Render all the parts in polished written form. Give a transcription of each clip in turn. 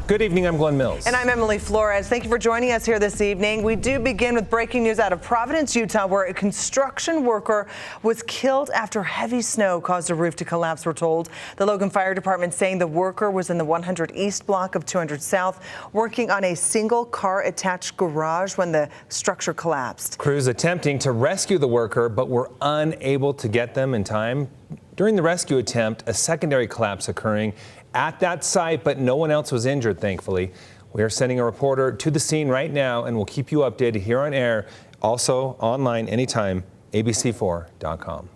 Good evening, I'm Glenn Mills. And I'm Emily Flores. Thank you for joining us here this evening. We do begin with breaking news out of Providence, Utah, where a construction worker was killed after heavy snow caused a roof to collapse, we're told. The Logan Fire Dept saying the worker was in the 100 East block of 200 South, working on a single car attached garage when the structure collapsed. Crews attempting to rescue the worker, but were unable to get them in time. During the rescue attempt, a secondary collapse occurring at that site, but no one else was injured, thankfully. We are sending a reporter to the scene right now, and we'll keep you updated here on air, also online anytime, abc4.com.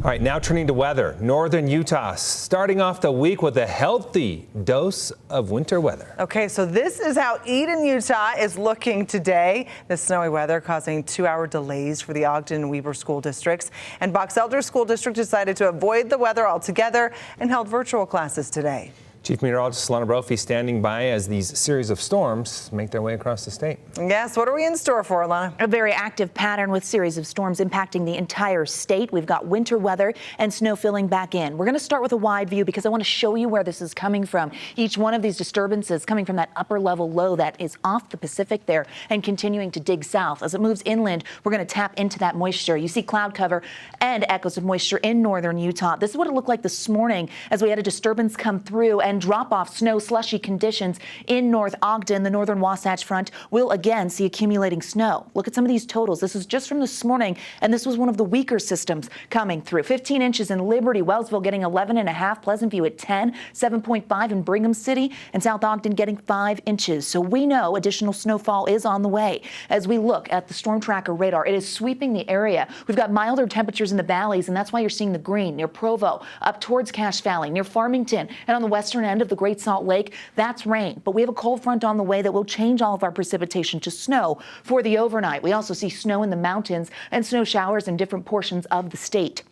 All right, now turning to weather. Northern Utah starting off the week with a healthy dose of winter weather. Okay, so this is how Eden, Utah is looking today. The snowy weather causing 2-hour delays for the Ogden and Weber school districts. And Box Elder School District decided to avoid the weather altogether and held virtual classes today. Chief Meteorologist Lana Brophy standing by as these series of storms make their way across the state. Yes, what are we in store for, Lana? A very active pattern with series of storms impacting the entire state. We've got winter weather and snow filling back in. We're going to start with a wide view because I want to show you where this is coming from. Each one of these disturbances coming from that upper level low that is off the Pacific there and continuing to dig south. As it moves inland, we're going to tap into that moisture. You see cloud cover and echoes of moisture in northern Utah. This is what it looked like this morning as we had a disturbance come through and drop off snow slushy conditions in North Ogden. The northern Wasatch Front will again see accumulating snow. Look at some of these totals. This is just from this morning, and this was one of the weaker systems coming through. 15 inches in Liberty, Wellsville getting 11.5, Pleasant View at 10, 7.5 in Brigham City, and South Ogden getting 5 inches. So we know additional snowfall is on the way. As we look at the storm tracker radar, it is sweeping the area. We've got milder temperatures in the valleys, and that's why you're seeing the green near Provo, up towards Cache Valley, near Farmington, and on the western end of the Great Salt Lake, that's rain. But we have a cold front on the way that will change all of our precipitation to snow for the overnight. We also see snow in the mountains and snow showers in different portions of the state.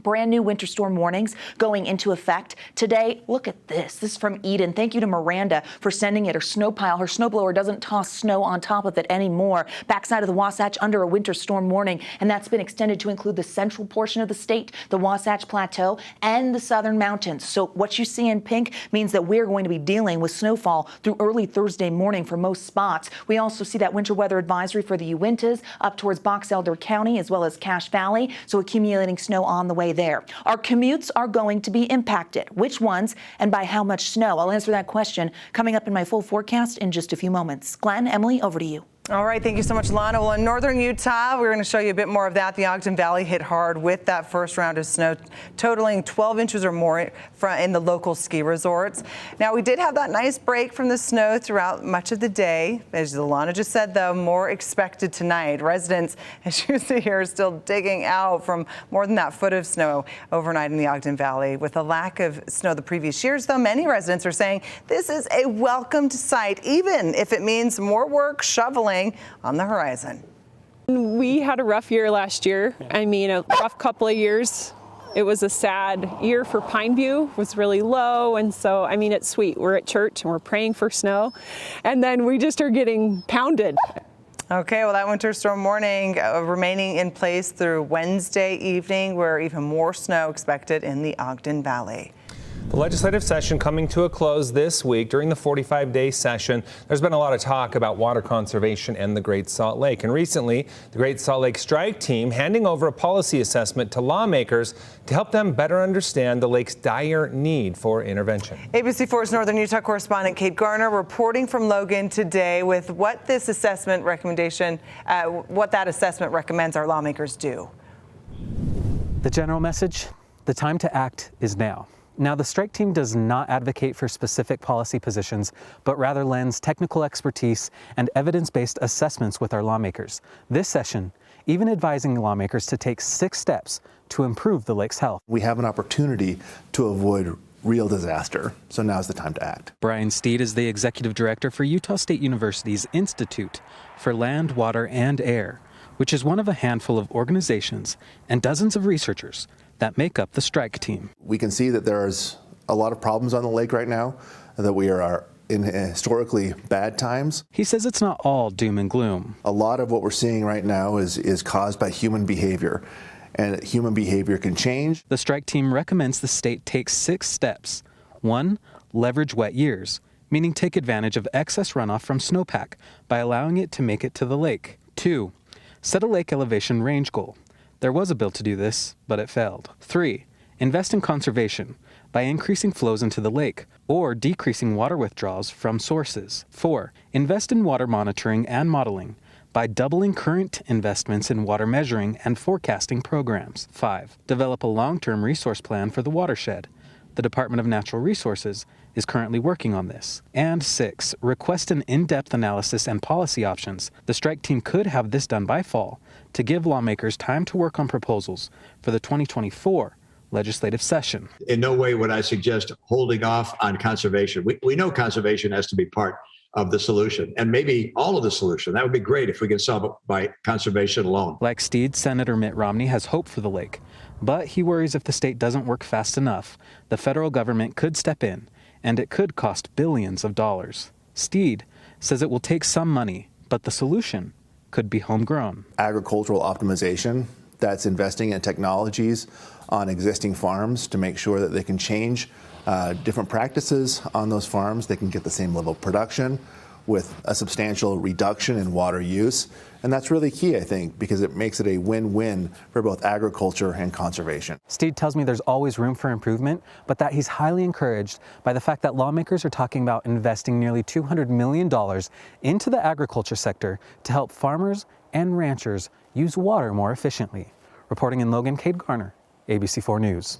Brand new winter storm warnings going into effect today. Look at this. This is from Eden. Thank you to Miranda for sending it. Her snow pile, her snowblower doesn't toss snow on top of it anymore. Backside of the Wasatch under a winter storm warning, and that's been extended to include the central portion of the state, the Wasatch Plateau, and the southern mountains. So what you see in pink means that we're going to be dealing with snowfall through early Thursday morning for most spots. We also see that winter weather advisory for the Uintas up towards Box Elder County as well as Cache Valley. So accumulating snow on the way there. Our commutes are going to be impacted. Which ones and by how much snow? I'll answer that question coming up in my full forecast in just a few moments. Glenn, Emily, over to you. All right, thank you so much, Lana. Well, in northern Utah, we're going to show you a bit more of that. The Ogden Valley hit hard with that first round of snow, totaling 12 inches or more in the local ski resorts. Now, we did have that nice break from the snow throughout much of the day. As Lana just said, though, more expected tonight. Residents, as you see here, are still digging out from more than that foot of snow overnight in the Ogden Valley. With a lack of snow the previous years, though, many residents are saying this is a welcomed sight, even if it means more work shoveling on the horizon. We had a rough year last year. I mean, a rough couple of years. It was a sad year for Pineview. It was really low, and so, I mean, it's sweet. We're at church and we're praying for snow, and then we just are getting pounded. Okay, well, that winter storm warning remaining in place through Wednesday evening, where even more snow expected in the Ogden Valley. The legislative session coming to a close this week. During the 45-day session, there's been a lot of talk about water conservation and the Great Salt Lake. And recently, the Great Salt Lake Strike Team handing over a policy assessment to lawmakers to help them better understand the lake's dire need for intervention. ABC4's Northern Utah correspondent Kate Garner reporting from Logan today with what this assessment recommendation, what that assessment recommends our lawmakers do. The general message: the time to act is now. Now, the strike team does not advocate for specific policy positions, but rather lends technical expertise and evidence-based assessments with our lawmakers. This session, even advising lawmakers to take 6 steps to improve the lake's health. We have an opportunity to avoid real disaster, so now's the time to act. Brian Steed is the executive director for Utah State University's Institute for Land, Water, and Air, which is one of a handful of organizations and dozens of researchers that make up the strike team. We can see that there's a lot of problems on the lake right now, that we are in historically bad times. He says it's not all doom and gloom. A lot of what we're seeing right now is caused by human behavior, and human behavior can change. The strike team recommends the state take 6 steps. 1, leverage wet years. meaning take advantage of excess runoff from snowpack by allowing it to make it to the lake. 2. Set a lake elevation range goal. There was a bill to do this, but it failed. 3. Invest in conservation by increasing flows into the lake or decreasing water withdrawals from sources. 4. Invest in water monitoring and modeling by doubling current investments in water measuring and forecasting programs. 5. Develop a long-term resource plan for the watershed. The Department of Natural Resources is currently working on this. And 6. Request an in-depth analysis and policy options. The strike team could have this done by fall to give lawmakers time to work on proposals for the 2024 legislative session. In no way would I suggest holding off on conservation. We know conservation has to be part of the solution, and maybe all of the solution. That would be great if we could solve it by conservation alone. Like Steed, Senator Mitt Romney has hope for the lake, but he worries if the state doesn't work fast enough, the federal government could step in, and it could cost billions of dollars. Steed says it will take some money, but the solution could be homegrown. Agricultural optimization, that's investing in technologies on existing farms to make sure that they can change different practices on those farms. They can get the same level of production with a substantial reduction in water use. And that's really key, I think, because it makes it a win-win for both agriculture and conservation. Steed tells me there's always room for improvement, but that he's highly encouraged by the fact that lawmakers are talking about investing nearly $200 million into the agriculture sector to help farmers and ranchers use water more efficiently. Reporting in Logan, Cade Garner, ABC4 News.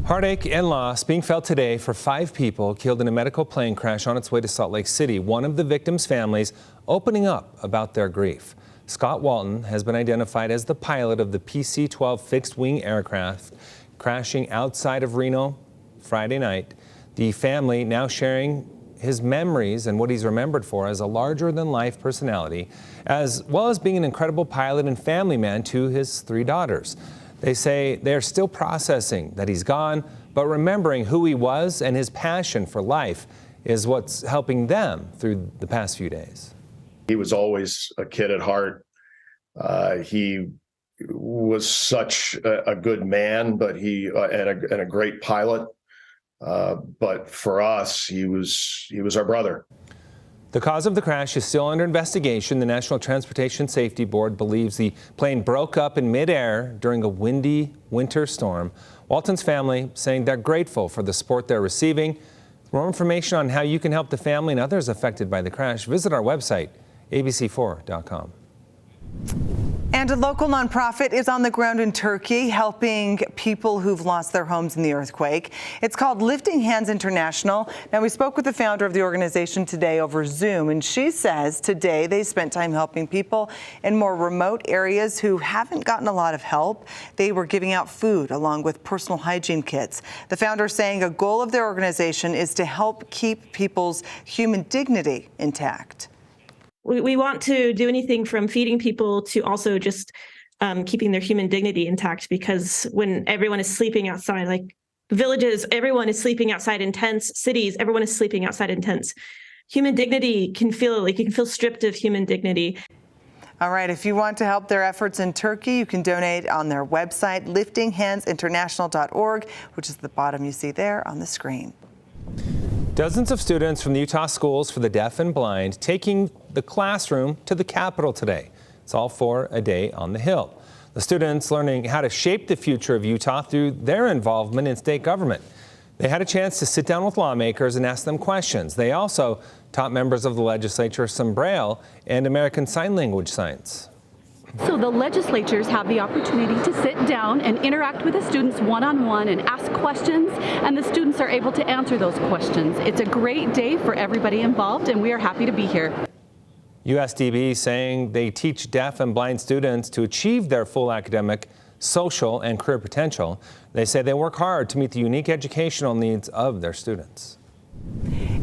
Heartache and loss being felt today for 5 people killed in a medical plane crash on its way to Salt Lake City. One of the victims' families opening up about their grief. Scott Walton has been identified as the pilot of the PC-12 fixed-wing aircraft crashing outside of Reno Friday night. The family now sharing his memories and what he's remembered for as a larger-than-life personality, as well as being an incredible pilot and family man to his 3 daughters. They say they're still processing that he's gone, but remembering who he was and his passion for life is what's helping them through the past few days. He was always a kid at heart. He was such a good man, but and a great pilot. But for us, he was our brother. The cause of the crash is still under investigation. The National Transportation Safety Board believes the plane broke up in midair during a windy winter storm. Walton's family saying they're grateful for the support they're receiving. For more information on how you can help the family and others affected by the crash, visit our website, abc4.com. And a local nonprofit is on the ground in Turkey helping people who've lost their homes in the earthquake. It's called Lifting Hands International. Now, we spoke with the founder of the organization today over Zoom, and she says today they spent time helping people in more remote areas who haven't gotten a lot of help. They were giving out food along with personal hygiene kits. The founder saying a goal of their organization is to help keep people's human dignity intact. We want to do anything from feeding people to also just keeping their human dignity intact, because when everyone is sleeping outside, like villages, everyone is sleeping outside in tents, cities, everyone is sleeping outside in tents. Human dignity can feel like you can feel stripped of human dignity. All right, if you want to help their efforts in Turkey, you can donate on their website, liftinghandsinternational.org, which is the bottom you see there on the screen. Dozens of students from the Utah Schools for the Deaf and Blind taking the classroom to the Capitol today. It's all for a day on the Hill. The students learning how to shape the future of Utah through their involvement in state government. They had a chance to sit down with lawmakers and ask them questions. They also taught members of the legislature some Braille and American Sign Language signs. So the legislatures have the opportunity to sit down and interact with the students one-on-one and ask questions, and the students are able to answer those questions. It's a great day for everybody involved, and we are happy to be here. USDB saying they teach deaf and blind students to achieve their full academic, social, and career potential. They say they work hard to meet the unique educational needs of their students.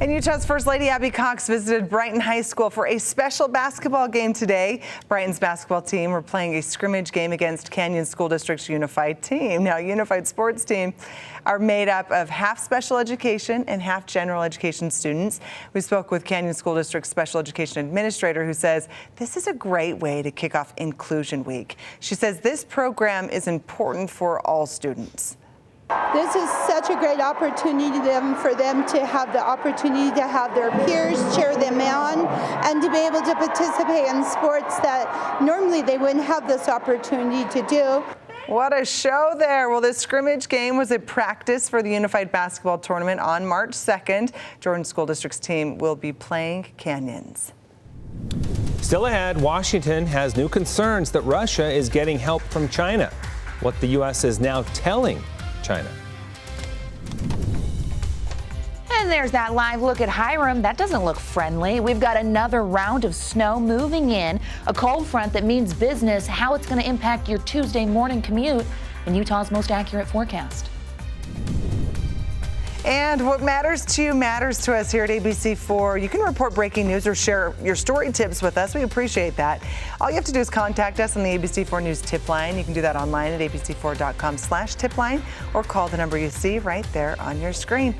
And Utah's First Lady Abby Cox visited Brighton High School for a special basketball game today. Brighton's basketball team were playing a scrimmage game against Canyon School District's Unified team. Now, Unified sports team are made up of half special education and half general education students. We spoke with Canyon School District's special education administrator, who says this is a great way to kick off Inclusion Week. She says this program is important for all students. This is such a great opportunity for them to have the opportunity to have their peers cheer them on and to be able to participate in sports that normally they wouldn't have this opportunity to do. What a show there. Well, this scrimmage game was a practice for the Unified Basketball Tournament on March 2nd. Jordan School District's team will be playing Canyons. Still ahead, Washington has new concerns that Russia is getting help from China. What the U.S. is now telling China. And there's that live look at Hiram. That doesn't look friendly. We've got another round of snow moving in, a cold front that means business, how it's going to impact your Tuesday morning commute, and Utah's most accurate forecast. And what matters to you matters to us here at ABC4. You can report breaking news or share your story tips with us. We appreciate that. All you have to do is contact us on the ABC4 News tip line. You can do that online at abc4.com/tipline or call the number you see right there on your screen.